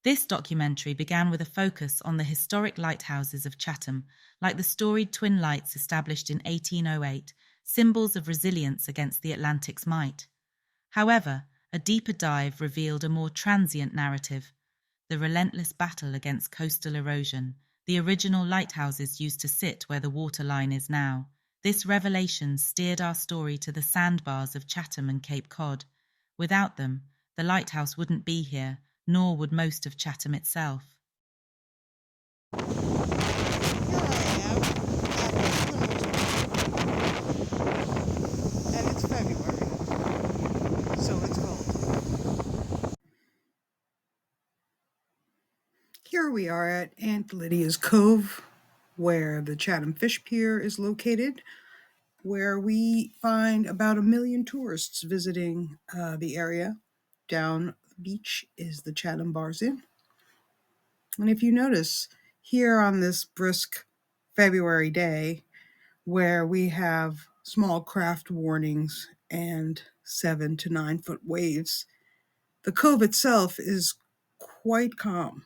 This documentary began with a focus on the historic lighthouses of Chatham, like the storied twin lights established in 1808, symbols of resilience against the Atlantic's might. However, a deeper dive revealed a more transient narrative: the relentless battle against coastal erosion. The original lighthouses used to sit where the waterline is now. This revelation steered our story to the sandbars of Chatham and Cape Cod. Without them, the lighthouse wouldn't be here, nor would most of Chatham itself. Here I am at Plymouth, and it's February, so it's cold. Here we are at Aunt Lydia's Cove, where the Chatham Fish Pier is located, where we find about 1 million tourists visiting the area. Down the beach is the Chatham Bars Inn. And if you notice, here on this brisk February day, where we have small craft warnings and 7 to 9 foot waves, the cove itself is quite calm.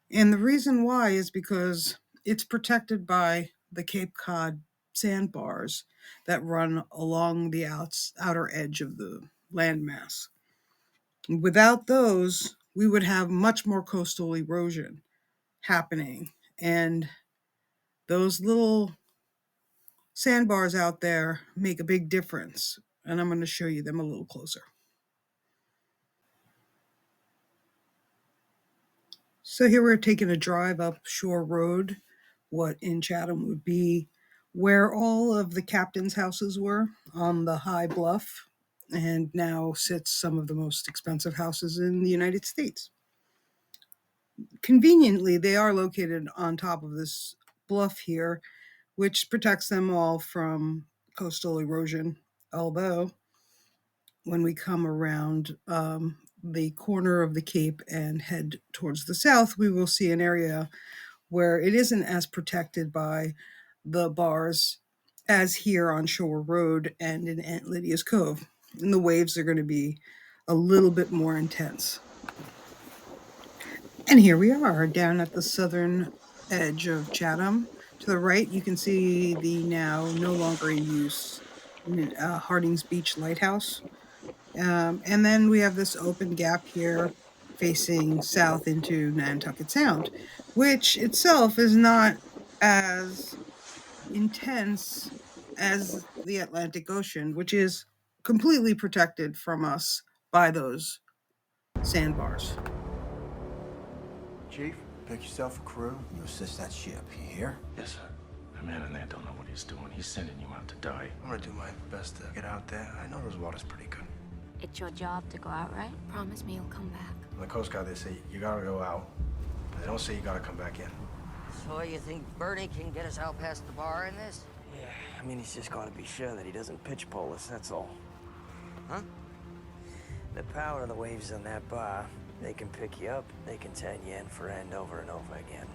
And the reason why is because it's protected by the Cape Cod sandbars that run along the outer edge of the landmass. Without those, we would have much more coastal erosion happening. And those little sandbars out there make a big difference. And I'm going to show you them a little closer. So here we're taking a drive up Shore Road, what in Chatham would be where all of the captain's houses were on the high bluff, and now sits some of the most expensive houses in the United States. Conveniently, they are located on top of this bluff here, which protects them all from coastal erosion, although when we come around the corner of the Cape and head towards the south, we will see an area where it isn't as protected by the bars as here on Shore Road and in Aunt Lydia's Cove. And the waves are going to be a little bit more intense. And here we are down at the southern edge of Chatham. To the right, you can see the now no longer in use Harding's Beach Lighthouse. And then we have this open gap here facing south into Nantucket Sound, which itself is not as intense as the Atlantic Ocean, which is completely protected from us by those sandbars. Chief, pick yourself a crew. You assist that ship, you hear? Yes, sir. The man in there don't know what he's doing. He's sending you out to die. I'm gonna do my best to get out there. I know those waters pretty good. It's your job to go out, right? Promise me you'll come back. On the Coast Guard, they say you gotta go out. But they don't say you gotta come back in. So you think Bernie can get us out past the bar in this? Yeah, I mean, he's just gotta be sure that he doesn't pitch pole us, that's all. Huh? The power of the waves on that bar, they can pick you up, they can turn you end for end over and over again.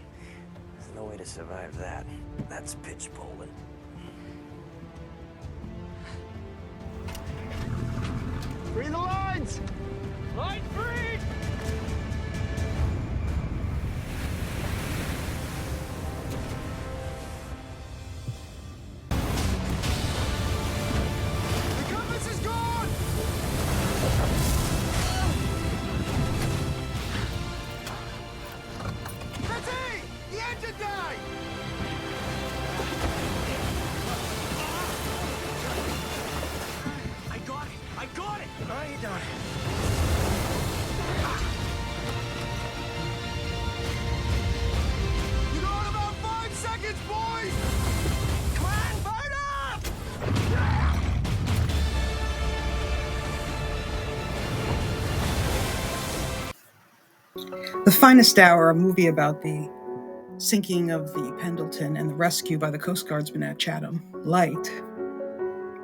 There's no way to survive that. That's pitch poling. Free the lines! Line free! The compass is gone! Betty! The engine died! I got it! I got it! All right, you done. You got about 5 seconds, boys! Come on, burn up! The Finest Hour, a movie about the sinking of the Pendleton and the rescue by the Coast Guardsmen at Chatham Light,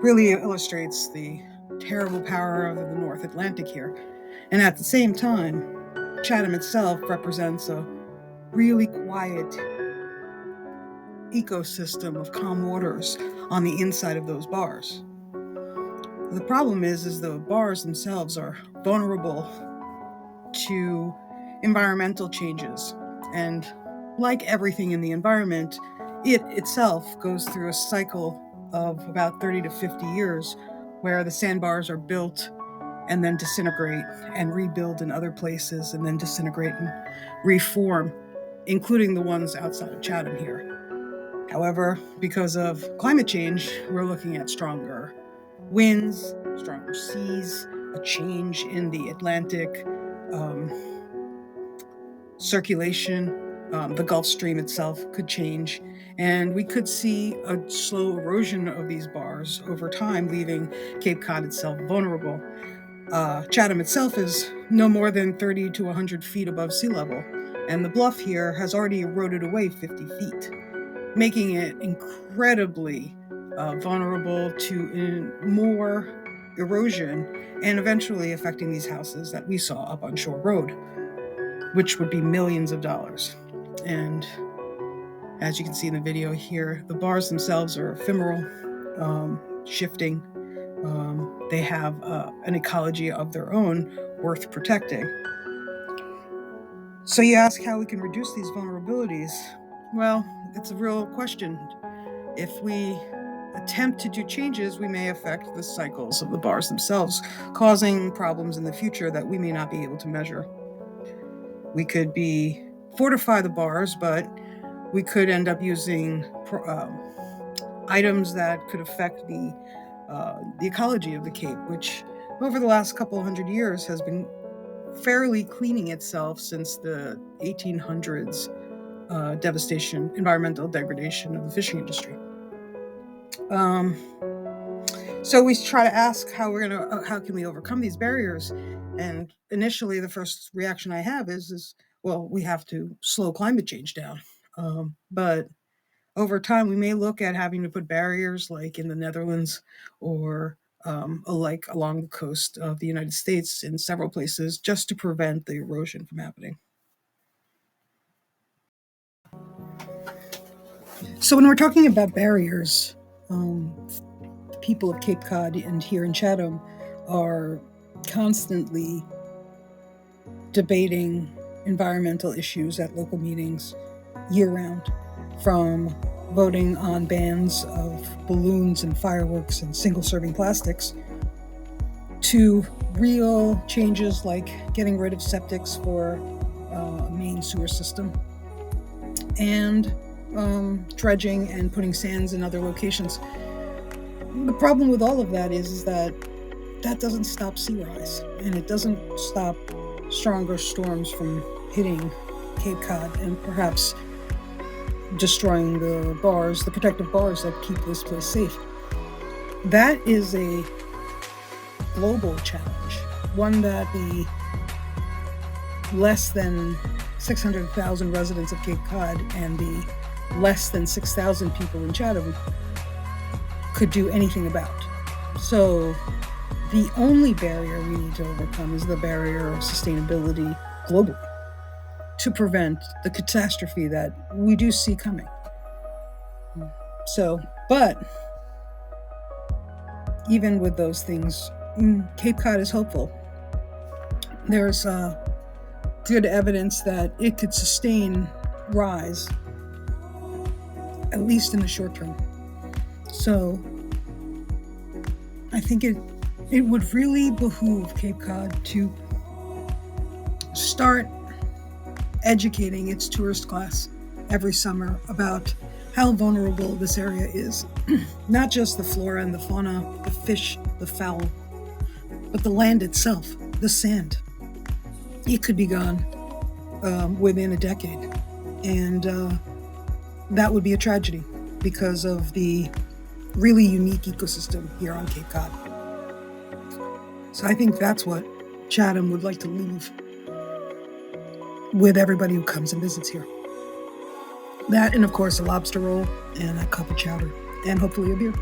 really illustrates the terrible power of the North Atlantic here. And at the same time, Chatham itself represents a really quiet ecosystem of calm waters on the inside of those bars. The problem is the bars themselves are vulnerable to environmental changes. And like everything in the environment, it itself goes through a cycle of about 30 to 50 years where the sandbars are built and then disintegrate and rebuild in other places and then disintegrate and reform, including the ones outside of Chatham here. However, because of climate change, we're looking at stronger winds, stronger seas, a change in the Atlantic circulation. The Gulf Stream itself could change, and we could see a slow erosion of these bars over time, leaving Cape Cod itself vulnerable. Chatham itself is no more than 30 to 100 feet above sea level, and the bluff here has already eroded away 50 feet, making it incredibly vulnerable to more erosion and eventually affecting these houses that we saw up on Shore Road, which would be millions of dollars. And as you can see in the video here, the bars themselves are ephemeral, shifting. They have an ecology of their own worth protecting. So you ask how we can reduce these vulnerabilities. Well, it's a real question. If we attempt to do changes, we may affect the cycles of the bars themselves, causing problems in the future that we may not be able to measure. We could fortify the bars, but we could end up using items that could affect the ecology of the Cape, which over the last couple hundred years has been fairly cleaning itself since the 1800s environmental degradation of the fishing industry. So we try to ask how can we overcome these barriers? And initially, the first reaction I have is well, we have to slow climate change down. But over time, we may look at having to put barriers like in the Netherlands or like along the coast of the United States in several places just to prevent the erosion from happening. So when we're talking about barriers, people of Cape Cod and here in Chatham are constantly debating environmental issues at local meetings year-round, from voting on bans of balloons and fireworks and single-serving plastics to real changes like getting rid of septics for a main sewer system and dredging and putting sands in other locations. The problem with all of that is that doesn't stop sea rise, and it doesn't stop stronger storms from hitting Cape Cod and perhaps destroying the protective bars that keep this place safe. That is a global challenge, one that the less than 600,000 residents of Cape Cod and the less than 6,000 people in Chatham could do anything about. So the only barrier we need to overcome is the barrier of sustainability globally to prevent the catastrophe that we do see coming. So, but even with those things, Cape Cod is hopeful. There's good evidence that it could sustain rise, at least in the short term. So I think it would really behoove Cape Cod to start educating its tourist class every summer about how vulnerable this area is. Not just the flora and the fauna, the fish, the fowl, but the land itself, the sand. It could be gone within a decade. And that would be a tragedy because of the really unique ecosystem here on Cape Cod. So I think that's what Chatham would like to leave with everybody who comes and visits here. That, and of course, a lobster roll and a cup of chowder, and hopefully a beer.